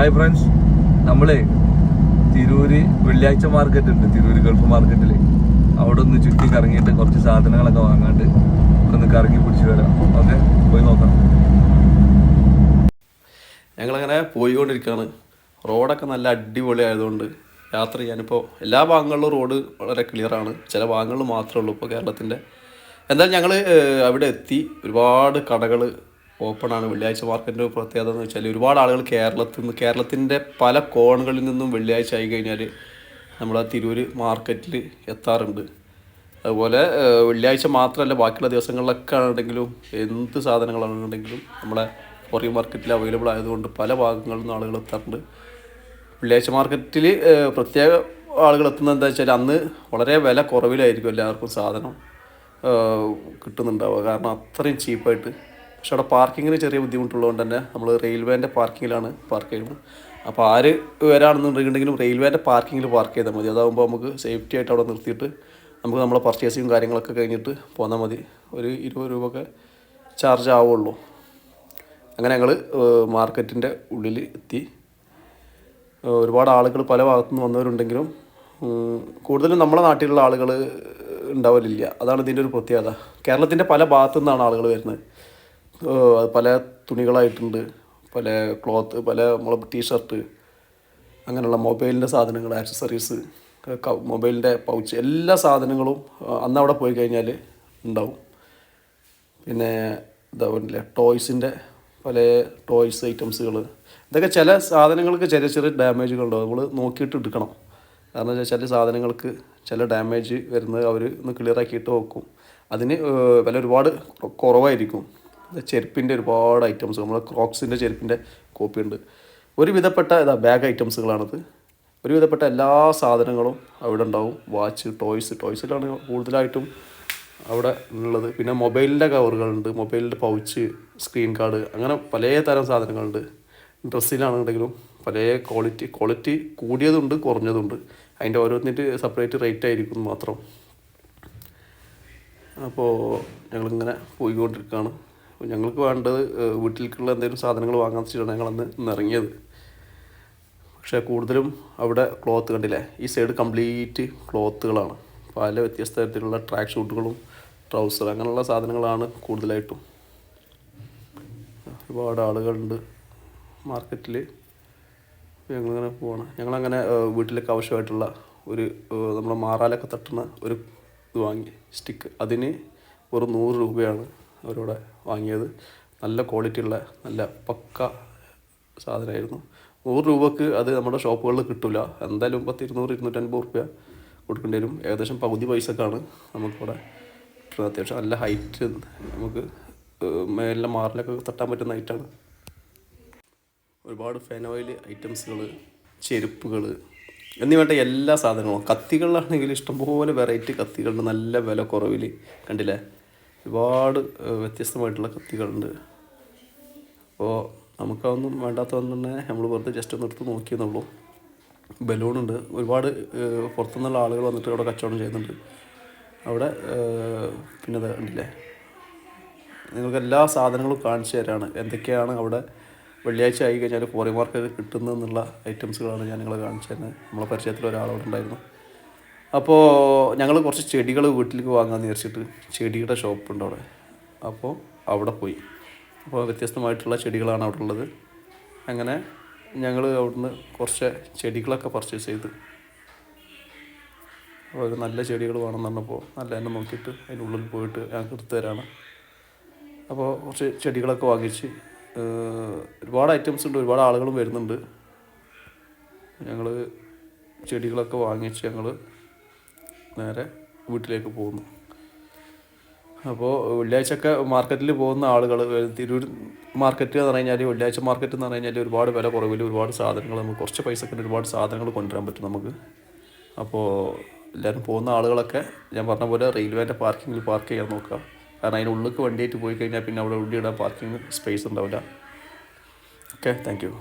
Hi friends, നമ്മളെ തിരൂര് വെള്ളിയാഴ്ച market ഉണ്ട്, തിരൂര് ഗൾഫ് മാർക്കറ്റിൽ. അവിടെ ഒന്ന് ചുറ്റി കറങ്ങിയിട്ട് കുറച്ച് സാധനങ്ങളൊക്കെ വാങ്ങാണ്ട് ഒന്ന് കറങ്ങി പിടിച്ച് വരാം. ഓക്കെ, പോയി നോക്കാം. ഞങ്ങളങ്ങനെ പോയിക്കൊണ്ടിരിക്കുകയാണ്. റോഡൊക്കെ നല്ല അടിപൊളി ആയതുകൊണ്ട് യാത്ര ചെയ്യാനിപ്പോൾ എല്ലാ ഭാഗങ്ങളിലും റോഡ് വളരെ ക്ലിയറാണ്. ചില ഭാഗങ്ങളിൽ മാത്രമേ ഉള്ളൂ ഇപ്പോൾ കേരളത്തിൻ്റെ. എന്തായാലും ഞങ്ങൾ അവിടെ എത്തി. ഒരുപാട് കടകൾ ഓപ്പണാണ്. വെള്ളിയാഴ്ച മാർക്കറ്റിൻ്റെ പ്രത്യേകത എന്ന് വെച്ചാൽ ഒരുപാട് ആളുകൾ കേരളത്തിൻ്റെ പല കോണുകളിൽ നിന്നും വെള്ളിയാഴ്ച ആയി കഴിഞ്ഞാൽ നമ്മുടെ തിരൂര് മാർക്കറ്റിൽ എത്താറുണ്ട്. അതുപോലെ വെള്ളിയാഴ്ച മാത്രമല്ല, ബാക്കിയുള്ള ദിവസങ്ങളിലൊക്കെ ആണെങ്കിലും എന്ത് സാധനങ്ങളാണെന്നുണ്ടെങ്കിലും നമ്മളെ ഫോറിൻ മാർക്കറ്റിൽ അവൈലബിൾ ആയതുകൊണ്ട് പല ഭാഗങ്ങളിൽ നിന്നും ആളുകൾ എത്താറുണ്ട്. വെള്ളിയാഴ്ച മാർക്കറ്റിൽ പ്രത്യേക ആളുകൾ എത്തുന്നത് എന്താ വെച്ചാൽ അന്ന് വളരെ വില കുറവിലായിരിക്കും എല്ലാവർക്കും സാധനം കിട്ടുന്നുണ്ടാവുക. കാരണം അത്രയും ചീപ്പായിട്ട്. പക്ഷെ അവിടെ പാർക്കിങ്ങിന് ചെറിയ ബുദ്ധിമുട്ടുള്ളതുകൊണ്ട് തന്നെ നമ്മൾ റെയിൽവേൻ്റെ പാർക്കിങ്ങിലാണ് പാർക്ക് ചെയ്യുന്നത്. അപ്പോൾ ആര് വരാണെന്നുണ്ടെങ്കിലും റെയിൽവേൻ്റെ പാർക്കിങ്ങിൽ പാർക്ക് ചെയ്താൽ മതി. അതാകുമ്പോൾ നമുക്ക് സേഫ്റ്റി ആയിട്ട് അവിടെ നിർത്തിയിട്ട് നമുക്ക് നമ്മളെ പർച്ചേസിങ് കാര്യങ്ങളൊക്കെ കഴിഞ്ഞിട്ട് പോന്നാൽ മതി. ഒരു 20 രൂപ ഒക്കെ ചാർജ് ആവുള്ളൂ. അങ്ങനെ ഞങ്ങൾ മാർക്കറ്റിൻ്റെ ഉള്ളിൽ എത്തി. ഒരുപാട് ആളുകൾ പല ഭാഗത്തുനിന്ന് വന്നവരുണ്ടെങ്കിലും കൂടുതലും നമ്മുടെ നാട്ടിലുള്ള ആളുകൾ ഉണ്ടാവലില്ല. അതാണ് ഇതിൻ്റെ ഒരു പ്രത്യേകത. കേരളത്തിൻ്റെ പല ഭാഗത്തു നിന്നാണ് ആളുകൾ വരുന്നത്. പല തുണികളായിട്ടുണ്ട്, പല ക്ലോത്ത്, പല നമ്മളെ ടീഷർട്ട്, അങ്ങനെയുള്ള മൊബൈലിൻ്റെ സാധനങ്ങൾ, ആക്സസറീസ്, മൊബൈലിൻ്റെ പൗച്ച്, എല്ലാ സാധനങ്ങളും അന്ന് അവിടെ പോയി കഴിഞ്ഞാൽ ഉണ്ടാവും. പിന്നെ എന്താ പറയുക, ടോയ്സിൻ്റെ പല ടോയ്സ് ഐറ്റംസുകൾ, ഇതൊക്കെ ചില സാധനങ്ങൾക്ക് ചെറിയ ചെറിയ ഡാമേജുകൾ ഉണ്ടാവും. നമ്മൾ നോക്കിയിട്ട് എടുക്കണം. കാരണം വെച്ചാൽ ചില സാധനങ്ങൾക്ക് ചില ഡാമേജ് വരുന്നത് അവർ ഒന്ന് ക്ലിയറാക്കിയിട്ട് വെക്കും. അതിന് വില ഒരുപാട് കുറവായിരിക്കും. ചെരുപ്പിൻ്റെ ഒരുപാട് ഐറ്റംസ്, നമ്മൾ ക്രോക്സിൻ്റെ ചെരുപ്പിൻ്റെ കോപ്പി ഉണ്ട്. ഒരുവിധപ്പെട്ട ബാഗ് ഐറ്റംസുകളാണിത്. ഒരുവിധപ്പെട്ട എല്ലാ സാധനങ്ങളും അവിടെ ഉണ്ടാവും. വാച്ച്, ടോയ്സിലാണ് കൂടുതലായിട്ടും അവിടെ ഉള്ളത്. പിന്നെ മൊബൈലിൻ്റെ കവറുകളുണ്ട്, മൊബൈലിൻ്റെ പൗച്ച്, സ്ക്രീൻ കാർഡ്, അങ്ങനെ പല തരം സാധനങ്ങളുണ്ട്. ഡ്രസ്സിലാണെന്നുണ്ടെങ്കിലും പല ക്വാളിറ്റി കൂടിയതുണ്ട്, കുറഞ്ഞതുണ്ട്. അതിൻ്റെ ഓരോന്നിട്ട് സെപ്പറേറ്റ് റേറ്റ് ആയിരിക്കും മാത്രം. അപ്പോൾ ഞങ്ങളിങ്ങനെ പോയിക്കൊണ്ടിരിക്കുകയാണ്. ഞങ്ങൾക്ക് വേണ്ടത് വീട്ടിലേക്കുള്ള എന്തെങ്കിലും സാധനങ്ങൾ വാങ്ങാൻ വെച്ചിട്ടാണ് ഞങ്ങളന്ന് ഇറങ്ങിയത്. പക്ഷേ കൂടുതലും അവിടെ ക്ലോത്ത് കണ്ടില്ലേ, ഈ സൈഡ് കംപ്ലീറ്റ് ക്ലോത്തുകളാണ്. പല വ്യത്യസ്ത തരത്തിലുള്ള ട്രാക്ക് ഷൂട്ടുകളും ട്രൗസർ അങ്ങനെയുള്ള സാധനങ്ങളാണ് കൂടുതലായിട്ടും. ഒരുപാട് ആളുകളുണ്ട് മാർക്കറ്റിൽ. ഞങ്ങളിങ്ങനെ പോവാണ്. ഞങ്ങളങ്ങനെ വീട്ടിലേക്ക് ആവശ്യമായിട്ടുള്ള ഒരു നമ്മുടെ മാറാലൊക്കെ തട്ടുന്ന ഒരു ഇത് വാങ്ങി, സ്റ്റിക്ക്. അതിന് ഒരു 100 രൂപയാണ് അവരോട് വാങ്ങിയത്. നല്ല ക്വാളിറ്റിയുള്ള നല്ല പക്ക സാധനമായിരുന്നു. 100 രൂപക്ക് അത് നമ്മുടെ ഷോപ്പുകളിൽ കിട്ടില്ല. എന്തായാലും 200-250 രൂപ കൊടുക്കേണ്ടി വരും. ഏകദേശം പകുതി പൈസക്കാണ് നമുക്കിവിടെ അത്യാവശ്യം നല്ല ഹൈറ്റ്, നമുക്ക് മേലിലെ മാറിലൊക്കെ തട്ടാൻ പറ്റുന്ന ഹൈറ്റാണ്. ഒരുപാട് ഫെനോയിൽ ഐറ്റംസുകൾ, ചെരുപ്പുകൾ എന്നിവ എല്ലാ സാധനങ്ങളും. കത്തികളിലാണെങ്കിൽ ഇഷ്ടംപോലെ വെറൈറ്റി കത്തികളുണ്ട്, നല്ല വില കുറവിൽ. കണ്ടില്ലേ, ഒരുപാട് വ്യത്യസ്തമായിട്ടുള്ള കത്തികളുണ്ട്. അപ്പോൾ നമുക്കതൊന്നും വേണ്ടാത്തതൊന്നും തന്നെ നമ്മൾ വെറുതെ ജസ്റ്റ് ഒന്ന് എടുത്ത് നോക്കിയെന്നുള്ളൂ. ബലൂണുണ്ട്. ഒരുപാട് പുറത്തുനിന്നുള്ള ആളുകൾ വന്നിട്ട് അവിടെ കച്ചവടം ചെയ്യുന്നുണ്ട്. അവിടെ പിന്നെ അത് കണ്ടില്ലേ, നിങ്ങൾക്ക് എല്ലാ സാധനങ്ങളും കാണിച്ചു തരാണ് എന്തൊക്കെയാണ് അവിടെ വെള്ളിയാഴ്ച ആയി കഴിഞ്ഞാൽ ഫോറിൻ മാർക്കറ്റിൽ കിട്ടുന്നതെന്നുള്ള ഐറ്റംസുകളാണ് ഞാൻ നിങ്ങളെ കാണിച്ചു തരുന്നത്. നമ്മളെ പരിചയത്തിൽ ഒരാളവിടെ ഉണ്ടായിരുന്നു. അപ്പോൾ ഞങ്ങൾ കുറച്ച് ചെടികൾ വീട്ടിലേക്ക് വാങ്ങാമെന്ന് വിചാരിച്ചിട്ട് ചെടിയുടെ ഷോപ്പുണ്ട് അവിടെ. അപ്പോൾ അവിടെ പോയി. അപ്പോൾ വ്യത്യസ്തമായിട്ടുള്ള ചെടികളാണ് അവിടെ ഉള്ളത്. അങ്ങനെ ഞങ്ങൾ അവിടുന്ന് കുറച്ച് ചെടികളൊക്കെ പർച്ചേസ് ചെയ്ത്, ഒരു നല്ല ചെടികൾ വേണമെന്ന് പറഞ്ഞപ്പോൾ നല്ല എന്നെ നോക്കിയിട്ട് അതിനുള്ളിൽ പോയിട്ട് ഞങ്ങൾക്ക് എടുത്തു തരാണ്. അപ്പോൾ കുറച്ച് ചെടികളൊക്കെ വാങ്ങിച്ച്, ഒരുപാട് ഐറ്റംസ് ഉണ്ട്, ഒരുപാട് ആളുകളും വരുന്നുണ്ട്. ഞങ്ങൾ ചെടികളൊക്കെ വാങ്ങിച്ച് ഞങ്ങൾ നേരെ വീട്ടിലേക്ക് പോകുന്നു. അപ്പോൾ വെള്ളിയാഴ്ചയൊക്കെ മാർക്കറ്റിൽ പോകുന്ന ആളുകൾ, തിരൂർ മാർക്കറ്റ് എന്ന് പറഞ്ഞു കഴിഞ്ഞാൽ, വെള്ളിയാഴ്ച മാർക്കറ്റ് എന്ന് പറഞ്ഞു കഴിഞ്ഞാൽ ഒരുപാട് വില കുറവിൽ ഒരുപാട് സാധനങ്ങൾ, നമുക്ക് കുറച്ച് പൈസക്ക് ഒരുപാട് സാധനങ്ങൾ കൊണ്ടുവരാൻ പറ്റും നമുക്ക്. അപ്പോൾ എല്ലാവരും പോകുന്ന ആളുകളൊക്കെ ഞാൻ പറഞ്ഞ പോലെ റെയിൽവേൻ്റെ പാർക്കിങ്ങിൽ പാർക്ക് ചെയ്യാൻ നോക്കുക. കാരണം അതിനുള്ളിലേക്ക് വണ്ടിയായിട്ട് പോയി കഴിഞ്ഞാൽ പിന്നെ അവിടെ ഉള്ളിയിടാൻ പാർക്കിംഗ് സ്പേസ് ഉണ്ടാവില്ല. Okay, thank you.